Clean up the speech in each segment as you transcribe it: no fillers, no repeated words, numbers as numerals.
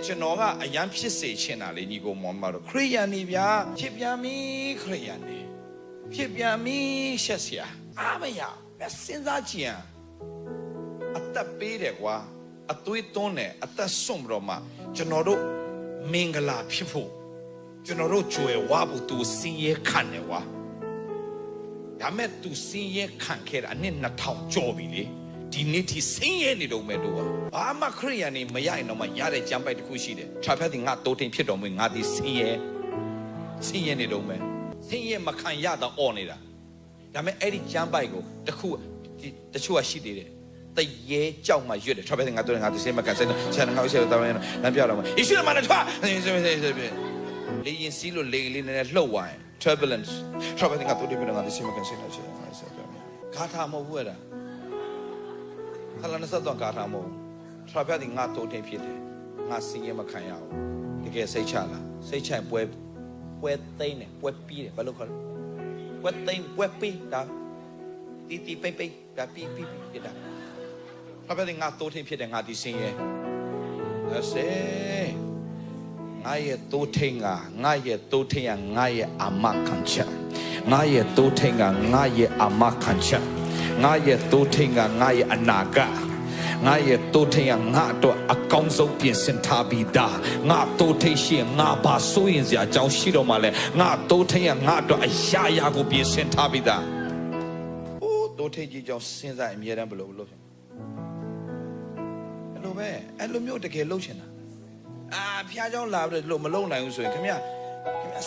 ကျွန်တော်ကအရန်ဖြစ်စေချင်တာလေညီကိုမောင်မတို့ခရိယန်နေဗျာဖြစ်ပြန်ပြီခရိယန်နေဖြစ်ပြန်ပြီရှက်เสียအားမရစဉ်းစားကြည့်ရင်အသက်ပေးတယ်ကွာအသွေးသွန်းတယ်အသက်စွန့်ပြီးတော့မှကျွန်တော်တို့မင်္ဂလာဖြစ်ဖို့ကျွန်တော်တို့ကြွယ်ဝဖို့သူစင်ရဲခံတယ်ကွာဒါမဲ့သူစင်ရဲခံခဲ့တာအနှစ်2000ကျော်ပြီလေဒီနေ့ထိစင်ရဲနေတော့မဲ့တို့ဘာမှခရိယန်နေမရရင်တော့မှရတဲ့ကြမ်းပိုက်တစ်ခုရှိတယ်ခြားဖက်တင်ငါတိုးတင်ဖြစ်တော်မူငါဒီစင်ရဲနေတော့မဲ့စင်ရဲမခံရတော့អော်နေတာဒါမဲ့အဲ့ဒီကြမ်းပိုက်ကိုတချို့ကရှိသေးတယ်တရေကြောက်မှရွတ်တယ်ခြားဖက်တင်ငါတိုးတင်ငါဒီစင်မကန်စင်ဆန်ငါ့ဆရာတော်လမ်းပြတော့မှာယေရှုမနဲ့ထွားလေရင်စီးလို့လေလေးနဲ့လှုပ်သွားရင် turbulence ခြားဖက်တင်ငါတိုးတင်ပြီးတော့ငါဒီစင်မကန်စင်တော့ဆရာဂါထာမဟုတ်ဘူးအဲ့ဒါခလာနစတော့ဂါထာမဟုတ်ခြားဖက်တင်ငါတိုးတင်ဖြစ်တယ်ငါစင်ရမခံရအောင်တကယ်စိတ်ချလားစိတ်ချပွဲသိမ်းတယ်ပွဲပြီးတယ်ဘာလို့ခေါ်လဲပွဲသိမ်းပွဲပြီးဒါတီပိပိဒါပြီးဖြစ်တာဘာပဲငါတိုးထင်းဖြစ်တယ်ငါဒီစင်ရဲ့ဒါစေငါရဲ့တိုးထင်းကငါရဲ့တိုးထင်းကငါရဲ့အမခံချက်ငါရဲ့တိုးထင်းကငါရဲ့အမခံချက်ငါရဲ့တိုးထင်းကငါရဲ့အနာဂတ်ငါရဲ့တိုးထင်းကငါတော့အကောင်းဆုံးပြင်ဆင်ထားပြီးသားငါတိုးထင်းရှိငါဘာစိုးရင်စရာအကြောင်းရှိတော့မှလဲငါတိုးထင်းကငါတော့အရာရာကိုပြင်ဆင်ထားပြီးသားအိုးတိုးထင်းကြီးကြောင့်စဉ်းစားအမြဲတမ်းဘယ်လိုလုပ်အဲ့လိုပဲအဲ့လိုမျိုးတကယ်လုပ်ချင်တာဖျားเจ้าလာပြီးလို့မလုံနိုင်ဘူးဆိုရင်ခင်ဗျ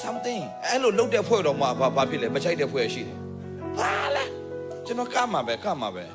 something အဲ့လိုလုပ်တဲ့ဖွဲ့တော့မှဘာဖြစ်လဲမချိုက်တဲ့ဖွဲ့ရှိတယ်ဘာလဲကျွန်တော်ကမှာပဲ